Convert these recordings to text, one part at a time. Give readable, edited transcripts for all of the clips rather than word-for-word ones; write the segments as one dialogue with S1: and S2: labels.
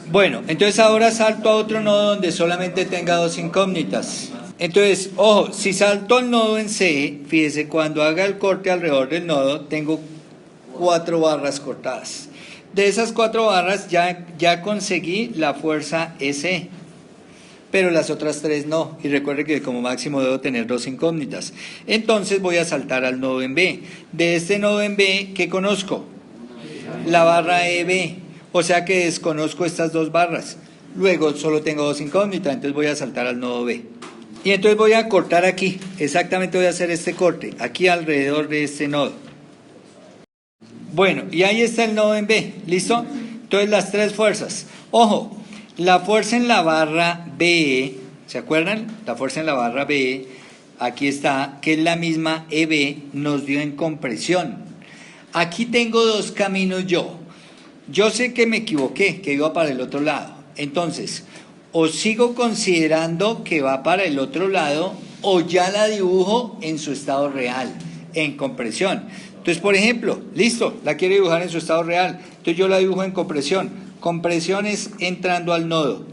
S1: Bueno, entonces ahora salto a otro nodo donde solamente tenga dos incógnitas. Entonces, ojo, si salto al nodo en C, fíjese, cuando haga el corte alrededor del nodo, tengo 4 barras cortadas. De esas 4 barras ya conseguí la fuerza EC, pero las otras 3 no. Y recuerde que como máximo debo tener 2 incógnitas. Entonces voy a saltar al nodo en B. De este nodo en B, ¿qué conozco? La barra EB. O sea que desconozco estas 2 barras. Luego solo tengo 2 incógnitas, entonces voy a saltar al nodo B. Y entonces voy a cortar aquí. Exactamente voy a hacer este corte, aquí alrededor de este nodo. Bueno, y ahí está el nodo en B, ¿listo? Entonces las 3 fuerzas. Ojo, la fuerza en la barra B, ¿se acuerdan? La fuerza en la barra B, aquí está, que es la misma EB, nos dio en compresión. Aquí tengo 2 caminos yo. Yo sé que me equivoqué, que iba para el otro lado. Entonces, o sigo considerando que va para el otro lado, o ya la dibujo en su estado real, en compresión. Entonces, por ejemplo, listo, la quiero dibujar en su estado real. Entonces yo la dibujo en compresión. Compresión es entrando al nodo.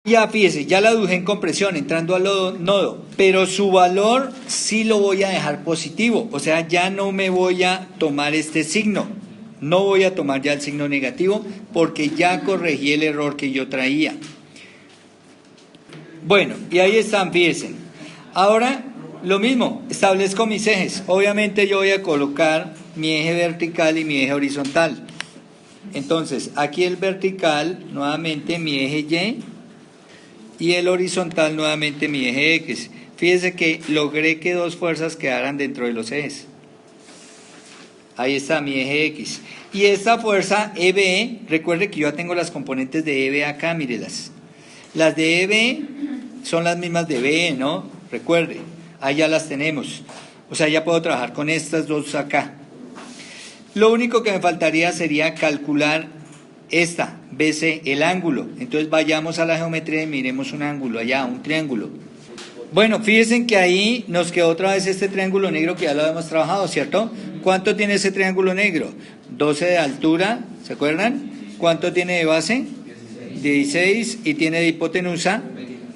S1: Ya fíjese, ya la dibujé en compresión, entrando al nodo, pero su valor sí lo voy a dejar positivo. O sea, ya no me voy a tomar este signo. No voy a tomar ya el signo negativo porque ya corregí el error que yo traía. Bueno, y ahí están, fíjense. Ahora, lo mismo, establezco mis ejes. Obviamente yo voy a colocar mi eje vertical y mi eje horizontal. Entonces, aquí el vertical, nuevamente mi eje Y el horizontal, nuevamente mi eje X. Fíjense que logré que 2 fuerzas quedaran dentro de los ejes. Ahí está mi eje X. Y esta fuerza EB, recuerde que yo ya tengo las componentes de EB acá, mírelas. Las de EB son las mismas de BE, ¿no? Recuerde, ahí ya las tenemos. O sea, ya puedo trabajar con estas 2 acá. Lo único que me faltaría sería calcular esta, BC, el ángulo. Entonces vayamos a la geometría y miremos un ángulo allá, un triángulo. Bueno, fíjense que ahí nos quedó otra vez este triángulo negro que ya lo habíamos trabajado, ¿cierto? ¿Cuánto tiene ese triángulo negro? 12 de altura, ¿se acuerdan? ¿Cuánto tiene de base? 16 y tiene de hipotenusa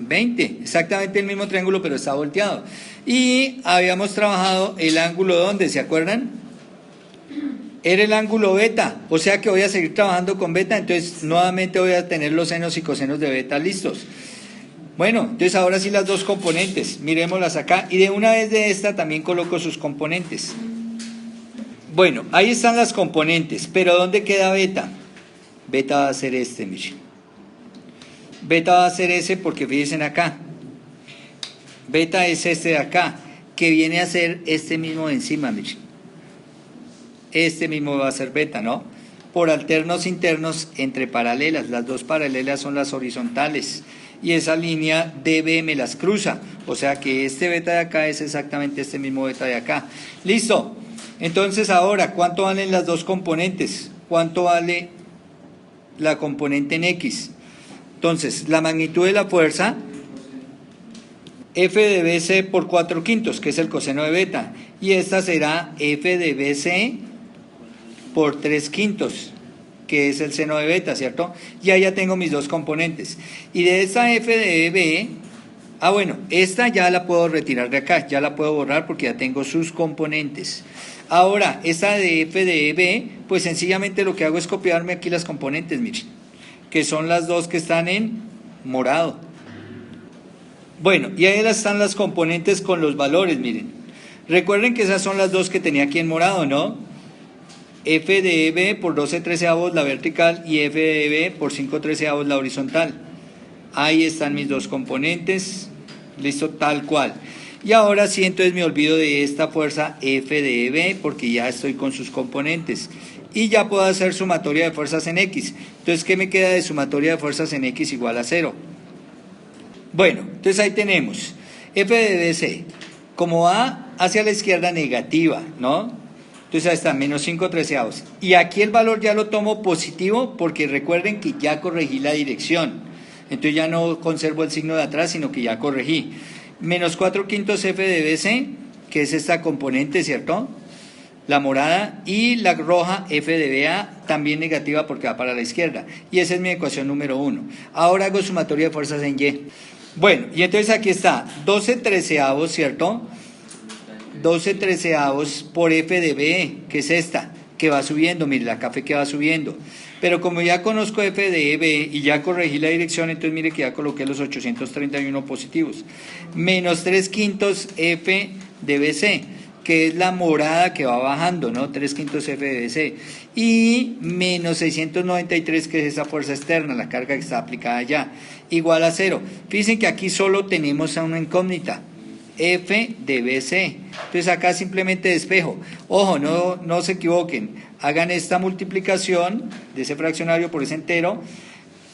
S1: 20. Exactamente el mismo triángulo, pero está volteado. Y habíamos trabajado el ángulo ¿dónde? ¿Se acuerdan? Era el ángulo beta, o sea que voy a seguir trabajando con beta, entonces nuevamente voy a tener los senos y cosenos de beta listos. Bueno, entonces ahora sí las 2 componentes, miremoslas acá, y de una vez de esta también coloco sus componentes. Bueno, ahí están las componentes, pero ¿dónde queda beta? Beta va a ser este, miren. Beta va a ser ese porque fíjense acá. Beta es este de acá, que viene a ser este mismo de encima, miren. Este mismo va a ser beta, ¿no? Por alternos internos entre paralelas. Las 2 paralelas son las horizontales. Y esa línea DB me las cruza. O sea que este beta de acá es exactamente este mismo beta de acá. ¿Listo? Entonces ahora, ¿cuánto valen las 2 componentes? ¿Cuánto vale la componente en X? Entonces, la magnitud de la fuerza, F de BC por 4/5, que es el coseno de beta. Y esta será F de BC por 3/5, que es el seno de beta, ¿cierto? Ya tengo mis 2 componentes. Y de esa F de B, bueno, esta ya la puedo retirar de acá, ya la puedo borrar porque ya tengo sus componentes. Ahora, esta de F de B, pues sencillamente lo que hago es copiarme aquí las componentes, miren, que son las 2 que están en morado. Bueno, y ahí están las componentes con los valores, miren. Recuerden que esas son las 2 que tenía aquí en morado, ¿no? F de B por 12/13 la vertical y F de B por 5/13 la horizontal. Ahí están mis 2 componentes, listo, tal cual. Y ahora sí, entonces me olvido de esta fuerza F de B porque ya estoy con sus componentes. Y ya puedo hacer sumatoria de fuerzas en X. Entonces, ¿qué me queda de sumatoria de fuerzas en X igual a 0? Bueno, entonces ahí tenemos F de BC, como va hacia la izquierda negativa, ¿no? Entonces ahí está, menos 5/13. Y aquí el valor ya lo tomo positivo porque recuerden que ya corregí la dirección. Entonces ya no conservo el signo de atrás, sino que ya corregí. Menos 4/5 F de BC, que es esta componente, ¿cierto? la morada, y la roja, F de BA, también negativa porque va para la izquierda. Y esa es mi ecuación número 1. Ahora hago sumatoria de fuerzas en Y. Bueno, y entonces aquí está 12/13, ¿cierto? 12/13 por F de BE, que es esta, que va subiendo, mire la café que va subiendo. Pero como ya conozco F de EB y ya corregí la dirección, entonces mire que ya coloqué los 831 positivos. Menos 3/5 F de BC, que es la morada que va bajando, ¿no? 3/5 F de BC. Y menos 693, que es esa fuerza externa, la carga que está aplicada allá, igual a 0. Fíjense que aquí solo tenemos a una incógnita, F de BC. Entonces acá simplemente despejo. Ojo, no se equivoquen. Hagan esta multiplicación de ese fraccionario por ese entero.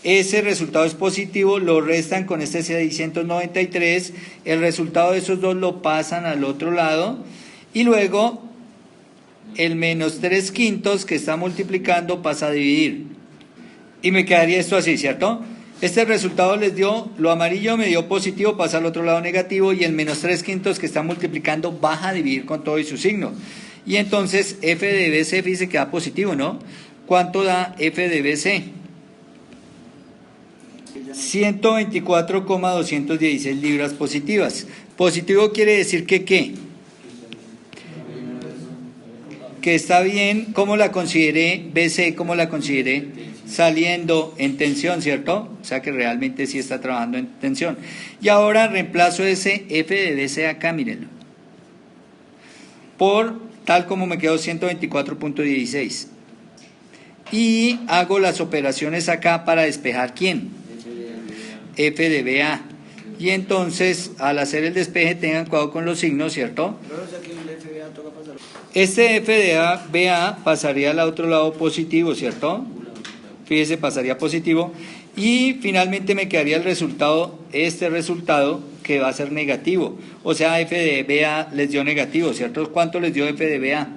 S1: Ese resultado es positivo, lo restan con este 693. El resultado de esos dos lo pasan al otro lado. Y luego el menos 3/5 que está multiplicando pasa a dividir. Y me quedaría esto así, ¿cierto? Este resultado les dio, lo amarillo me dio positivo, pasa al otro lado negativo, y el menos 3/5 que está multiplicando baja a dividir con todo y su signo. Y entonces F de BC, fíjense que da positivo, ¿no? ¿Cuánto da F de BC? 124,216 libras positivas. Positivo quiere decir que ¿qué? Que está bien. ¿Cómo la consideré? BC, ¿cómo la consideré? Saliendo en tensión, ¿cierto? O sea que realmente sí está trabajando en tensión. Y ahora reemplazo ese F de BC acá, mírenlo, por tal como me quedó 124,16. Y hago las operaciones acá para despejar ¿quién? F de BA. Y entonces, al hacer el despeje, tengan cuidado con los signos, ¿cierto? Este F de BA pasaría al otro lado positivo, ¿cierto? Fíjese, pasaría positivo. Y finalmente me quedaría el resultado, este resultado, que va a ser negativo. O sea, F de BA les dio negativo, ¿cierto? ¿Cuánto les dio F de BA?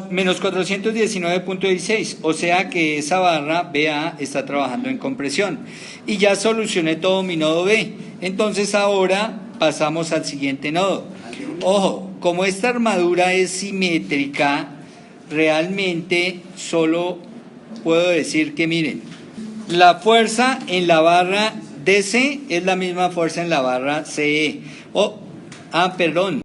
S1: Menos 419,16. O sea que esa barra BA está trabajando en compresión. Y ya solucioné todo mi nodo B. Entonces ahora pasamos al siguiente nodo. Ojo, como esta armadura es simétrica, realmente solo puedo decir que miren, la fuerza en la barra DC es la misma fuerza en la barra CE. Perdón.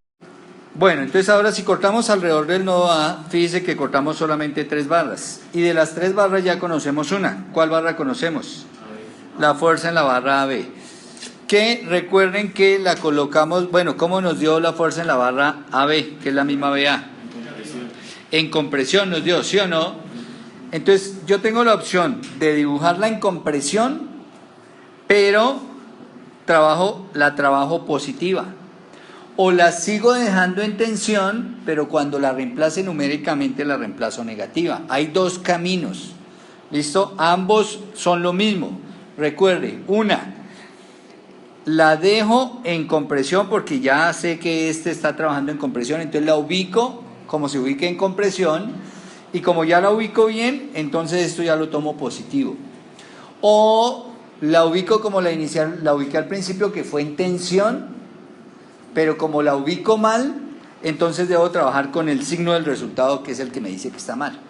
S1: Bueno, entonces ahora si cortamos alrededor del nodo A, fíjese que cortamos solamente 3 barras. Y de las 3 barras ya conocemos una. ¿Cuál barra conocemos? La fuerza en la barra AB. Que recuerden que la colocamos, bueno, ¿cómo nos dio la fuerza en la barra AB? Que es la misma BA. En compresión nos dio, ¿sí o no? Entonces yo tengo la opción de dibujarla en compresión, pero la trabajo positiva. O la sigo dejando en tensión, pero cuando la reemplace numéricamente la reemplazo negativa. Hay dos caminos, ¿listo? Ambos son lo mismo. Recuerde, una, la dejo en compresión porque ya sé que este está trabajando en compresión, entonces la ubico como se ubique en compresión, y como ya la ubico bien, entonces esto ya lo tomo positivo. O la ubico como la inicial, la ubiqué al principio, que fue en tensión, pero como la ubico mal, entonces debo trabajar con el signo del resultado, que es el que me dice que está mal.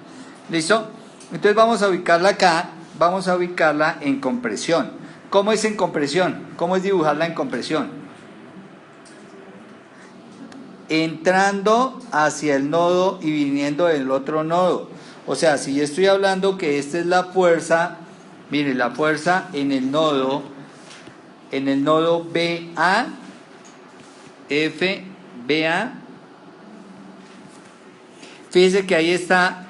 S1: ¿Listo? Entonces vamos a ubicarla acá, vamos a ubicarla en compresión. ¿Cómo es en compresión? ¿Cómo es dibujarla en compresión? Entrando hacia el nodo y viniendo del otro nodo. O sea, si yo estoy hablando que esta es la fuerza, mire, la fuerza en el nodo BA, F, BA, fíjese que ahí está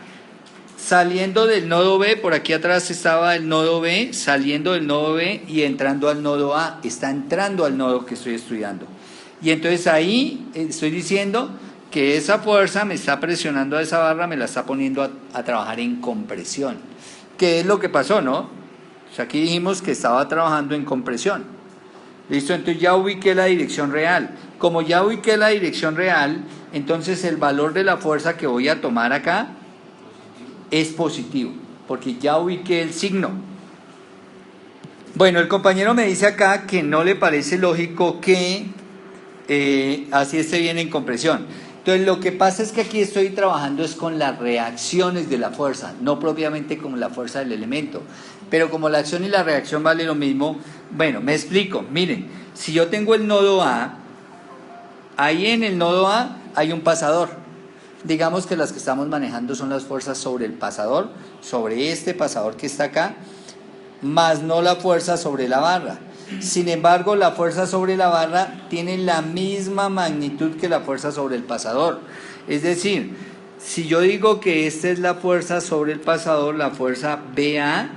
S1: saliendo del nodo B, por aquí atrás estaba el nodo B, saliendo del nodo B y entrando al nodo A, está entrando al nodo que estoy estudiando. Y entonces ahí estoy diciendo que esa fuerza me está presionando a esa barra, me la está poniendo a trabajar en compresión. ¿Qué es lo que pasó, no? O sea, aquí dijimos que estaba trabajando en compresión. ¿Listo? Entonces ya ubiqué la dirección real. Como ya ubiqué la dirección real, entonces el valor de la fuerza que voy a tomar acá es positivo, porque ya ubiqué el signo. Bueno, el compañero me dice acá que no le parece lógico que así esté bien en compresión. Entonces lo que pasa es que aquí estoy trabajando es con las reacciones de la fuerza, no propiamente con la fuerza del elemento. Pero como la acción y la reacción vale lo mismo, bueno, me explico. Miren, si yo tengo el nodo A, ahí en el nodo A hay un pasador. Digamos que las que estamos manejando son las fuerzas sobre el pasador, sobre este pasador que está acá, más no la fuerza sobre la barra. Sin embargo, la fuerza sobre la barra tiene la misma magnitud que la fuerza sobre el pasador. Es decir, si yo digo que esta es la fuerza sobre el pasador, la fuerza BA,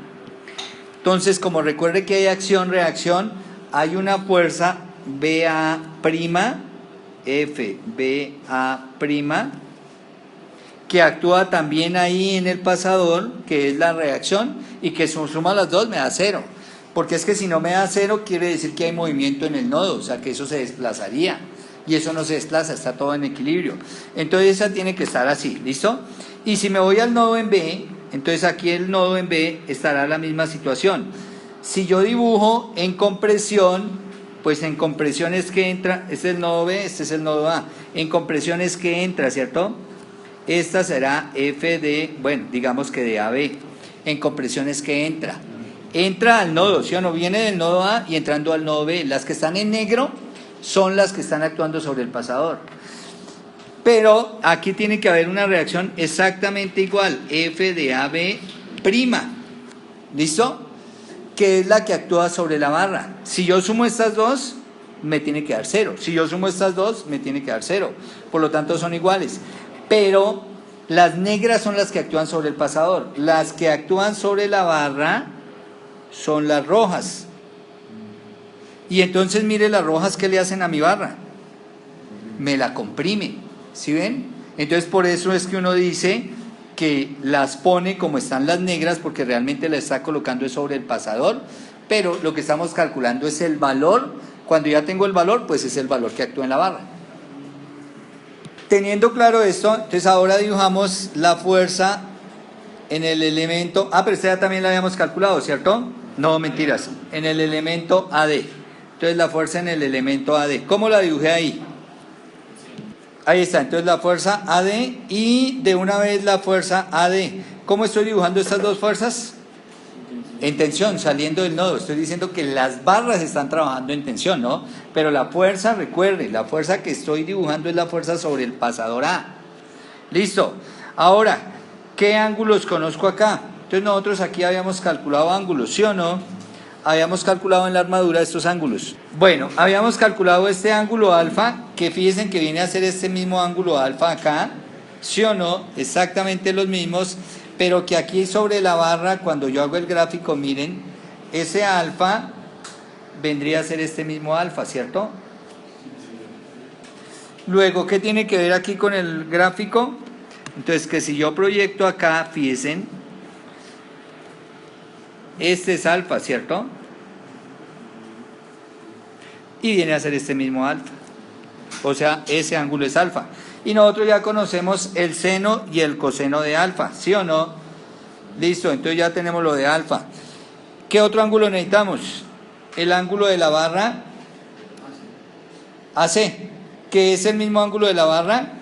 S1: entonces como recuerde que hay acción-reacción, hay una fuerza BA', FBA', que actúa también ahí en el pasador, que es la reacción, y que suma las dos me da 0. Porque es que si no me da 0, quiere decir que hay movimiento en el nodo, o sea que eso se desplazaría. Y eso no se desplaza, está todo en equilibrio. Entonces esa tiene que estar así, ¿listo? Y si me voy al nodo en B, entonces aquí el nodo en B estará la misma situación. Si yo dibujo en compresión, pues en compresión es que entra, este es el nodo B, este es el nodo A. En compresión es que entra, ¿cierto? Esta será F de, bueno, digamos que de AB. En compresión es que entra. Entra al nodo, ¿sí o no? Viene del nodo A y entrando al nodo B. Las que están en negro son las que están actuando sobre el pasador. Pero aquí tiene que haber una reacción exactamente igual, F de AB', ¿listo? Que es la que actúa sobre la barra. Si yo sumo estas dos, me tiene que dar 0. Si yo sumo estas dos, me tiene que dar 0. Por lo tanto, son iguales. Pero las negras son las que actúan sobre el pasador. Las que actúan sobre la barra son las rojas. Y entonces mire las rojas que le hacen a mi barra. Me la comprime. ¿Sí ven? Entonces por eso es que uno dice que las pone como están las negras, porque realmente la está colocando sobre el pasador, pero lo que estamos calculando es el valor. Cuando ya tengo el valor, pues es el valor que actúa en la barra. Teniendo claro esto, entonces ahora dibujamos la fuerza en el elemento, pero esta ya también la habíamos calculado, ¿cierto? No, mentiras, en el elemento AD. Entonces la fuerza en el elemento AD. ¿Cómo la dibujé ahí? Ahí está, entonces la fuerza AD y de una vez la fuerza AD. ¿Cómo estoy dibujando estas dos fuerzas? En tensión, saliendo del nodo. Estoy diciendo que las barras están trabajando en tensión, ¿no? Pero la fuerza, recuerde, la fuerza que estoy dibujando es la fuerza sobre el pasador A. Listo. Ahora, ¿qué ángulos conozco acá? Entonces nosotros aquí habíamos calculado ángulos, ¿sí o no? Habíamos calculado en la armadura estos ángulos. Bueno, habíamos calculado este ángulo alfa, que fíjense que viene a ser este mismo ángulo alfa acá, ¿sí o no? Exactamente los mismos, pero que aquí sobre la barra, cuando yo hago el gráfico, miren, ese alfa vendría a ser este mismo alfa, ¿cierto? Luego, ¿qué tiene que ver aquí con el gráfico? Entonces, que si yo proyecto acá, fíjense, este es alfa, ¿cierto? Y viene a ser este mismo alfa. O sea, ese ángulo es alfa. Y nosotros ya conocemos el seno y el coseno de alfa, ¿sí o no? Listo, entonces ya tenemos lo de alfa. ¿Qué otro ángulo necesitamos? El ángulo de la barra AC, que es el mismo ángulo de la barra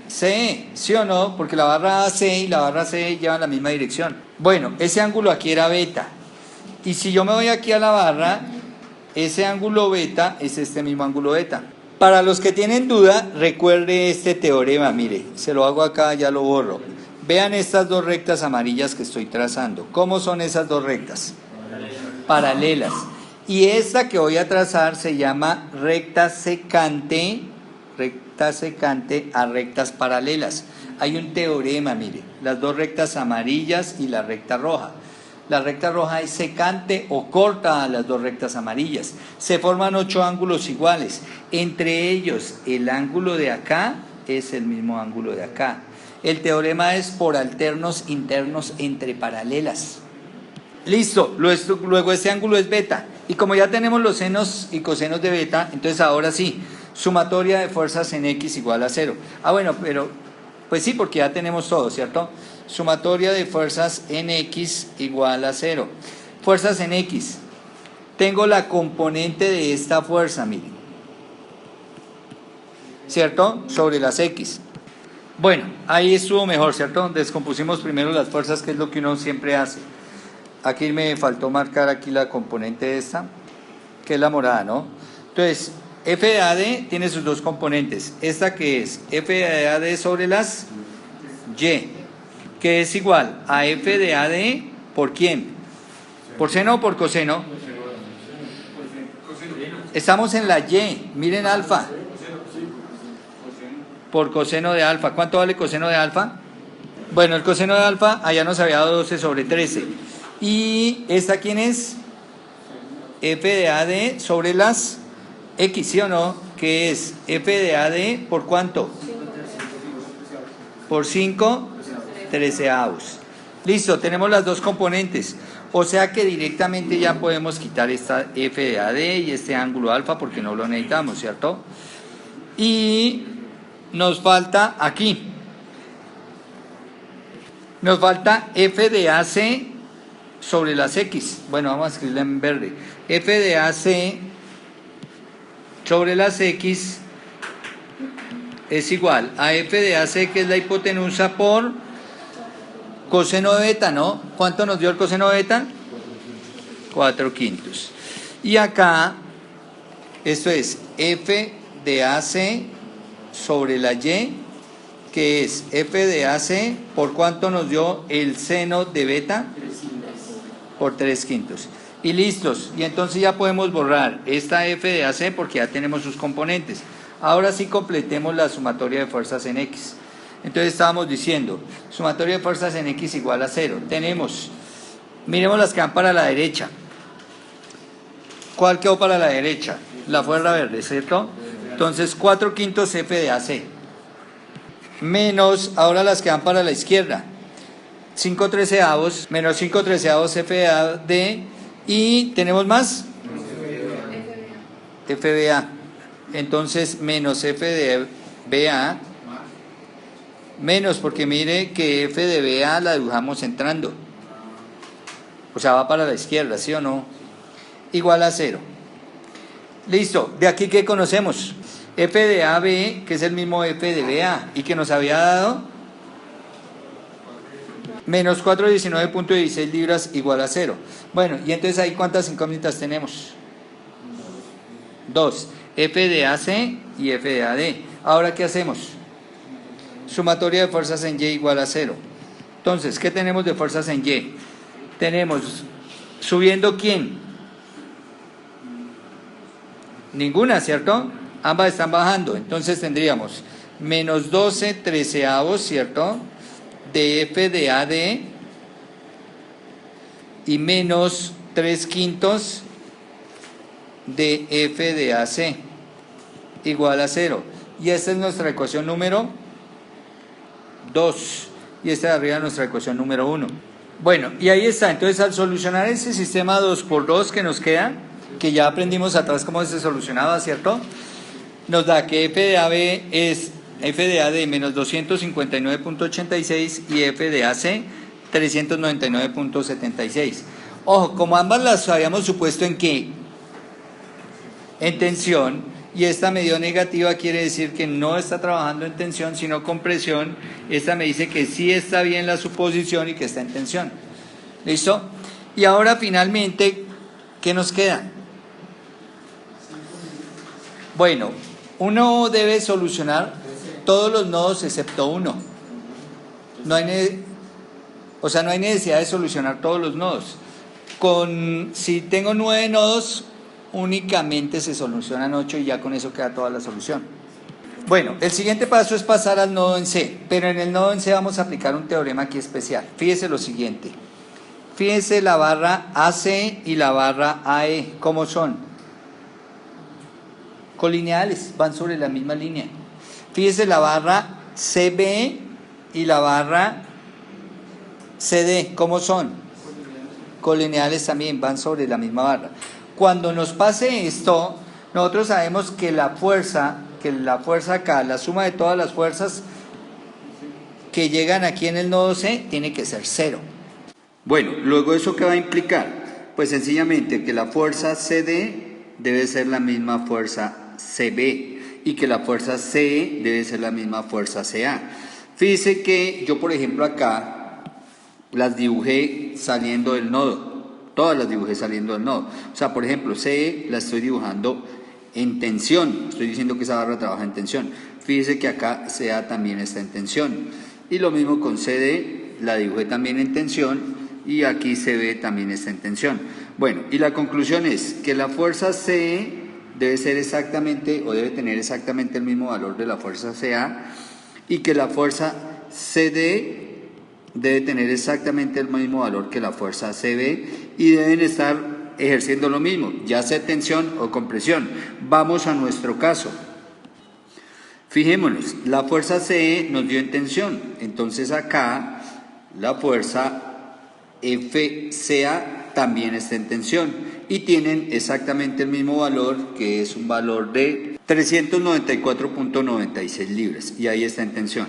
S1: CE, ¿sí o no? Porque la barra AC y la barra CE llevan la misma dirección. Bueno, ese ángulo aquí era beta. Y si yo me voy aquí a la barra, ese ángulo beta es este mismo ángulo beta. Para los que tienen duda, recuerde este teorema, mire, se lo hago acá, ya lo borro. Vean estas dos rectas amarillas que estoy trazando. ¿Cómo son esas dos rectas? Paralelas. Y esta que voy a trazar se llama recta secante a rectas paralelas. Hay un teorema, mire, las dos rectas amarillas y la recta roja. La recta roja es secante o corta a las dos rectas amarillas. Se forman 8 ángulos iguales. Entre ellos, el ángulo de acá es el mismo ángulo de acá. El teorema es por alternos internos entre paralelas. Listo, luego este ángulo es beta. Y como ya tenemos los senos y cosenos de beta, entonces ahora sí, sumatoria de fuerzas en X igual a 0. Bueno, pero pues sí, porque ya tenemos todo, ¿cierto? Sumatoria de fuerzas en X igual a 0. Fuerzas en X. Tengo la componente de esta fuerza, miren. ¿cierto? Sobre las X. Bueno, ahí estuvo mejor, ¿cierto? Descompusimos primero las fuerzas, que es lo que uno siempre hace. Aquí me faltó marcar aquí la componente esta, que es la morada, ¿no? Entonces, f de AD tiene sus dos componentes. Esta que es f de AD sobre las Y, que es igual a f de AD por ¿quién? ¿Por seno o por coseno? Estamos en la Y, miren alfa. Por coseno de alfa. ¿Cuánto vale coseno de alfa? Bueno, el coseno de alfa allá nos había dado 12 sobre 13. ¿Y esta quién es? F de AD sobre las X, ¿sí o no? Que es F de AD por ¿cuánto? Por 5 treceavos. Listo, tenemos las dos componentes. O sea que directamente ya podemos quitar esta F de AD y este ángulo alfa porque no lo necesitamos, ¿cierto? Y nos falta aquí. Nos falta F de AC sobre las X. Bueno, vamos a escribirla en verde. F de AC sobre las X es igual a F de AC, que es la hipotenusa, por coseno de beta, ¿no? ¿Cuánto nos dio el coseno de beta? 4/5. Y acá, esto es F de AC sobre la Y, que es F de AC por ¿cuánto nos dio el seno de beta? Por 3/5. Y listos. Y entonces ya podemos borrar esta F de AC porque ya tenemos sus componentes. Ahora sí completemos la sumatoria de fuerzas en X. Entonces estábamos diciendo, sumatoria de fuerzas en X igual a 0. Tenemos, miremos las que van para la derecha. ¿Cuál quedó para la derecha? La fuerza verde, ¿cierto? Entonces 4/5 F de AC. Menos, ahora las que van para la izquierda. 5 treceavos, menos 5 treceavos F de AD. Y tenemos más FBA. Entonces menos F de BA, menos, porque mire que F de BA la dibujamos entrando, o sea, va para la izquierda, ¿sí o no? Igual a 0. Listo, de aquí ¿qué conocemos? F de AB, que es el mismo F de BA, y que nos había dado menos 419.16 libras igual a 0. Bueno, y entonces ahí ¿cuántas incógnitas tenemos? 2. F de AC y F de AD. Ahora, ¿qué hacemos? Sumatoria de fuerzas en Y igual a 0. Entonces, ¿qué tenemos de fuerzas en Y? Tenemos, subiendo ¿quién? Ninguna, ¿cierto? Ambas están bajando. Entonces tendríamos menos 12 treceavos, ¿cierto? De F de AD y menos 3/5 de F de AC igual a 0. Y esta es nuestra ecuación número 2. Y esta de arriba es nuestra ecuación número 1. Bueno, y ahí está. Entonces, al solucionar ese sistema 2×2 que nos queda, que ya aprendimos atrás cómo se solucionaba, ¿cierto? Nos da que F de AB es F de AD menos 259.86 y F de AC 399.76. Ojo, como ambas las habíamos supuesto en ¿qué? En tensión, y esta me dio negativa, quiere decir que no está trabajando en tensión sino con presión. Esta me dice que sí está bien la suposición y que está en tensión. ¿Listo? Y ahora finalmente, ¿qué nos queda? Bueno, uno debe solucionar todos los nodos excepto uno. No hay necesidad de solucionar todos los nodos. Si tengo 9 nodos, únicamente se solucionan 8 y ya con eso queda toda la solución. Bueno, el siguiente paso es pasar al nodo en C, pero en el nodo en C vamos a aplicar un teorema aquí especial. Fíjese lo siguiente. Fíjese la barra AC y la barra AE, ¿cómo son? Colineales, van sobre la misma línea. Fíjese la barra CB y la barra CD, ¿cómo son? Colineales también, van sobre la misma barra. Cuando nos pase esto, nosotros sabemos que la fuerza acá, la suma de todas las fuerzas que llegan aquí en el nodo C, tiene que ser 0. Bueno, luego ¿eso qué va a implicar? Pues sencillamente que la fuerza CD debe ser la misma fuerza CB y que la fuerza C debe ser la misma fuerza CA. Fíjese que yo, por ejemplo, acá las dibujé saliendo del nodo, todas las dibujé saliendo del nodo. O sea, por ejemplo, CE la estoy dibujando en tensión, estoy diciendo que esa barra trabaja en tensión. Fíjese que acá CA también está en tensión. Y lo mismo con CD, la dibujé también en tensión y aquí CB también está en tensión. Bueno, y la conclusión es que la fuerza CE debe ser exactamente o debe tener exactamente el mismo valor de la fuerza CA y que la fuerza CD debe tener exactamente el mismo valor que la fuerza CB y deben estar ejerciendo lo mismo, ya sea tensión o compresión. Vamos a nuestro caso. Fijémonos, la fuerza CE nos dio en tensión, entonces acá la fuerza FCA también está en tensión y tienen exactamente el mismo valor, que es un valor de 394.96 libras y ahí está en tensión.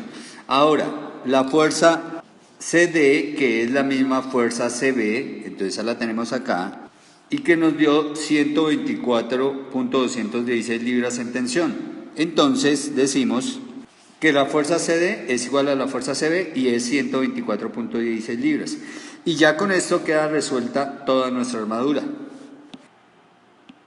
S1: Ahora, la fuerza CD, que es la misma fuerza CB, entonces esa la tenemos acá, y que nos dio 124.216 libras en tensión. Entonces decimos que la fuerza CD es igual a la fuerza CB y es 124.16 libras. Y ya con esto queda resuelta toda nuestra armadura.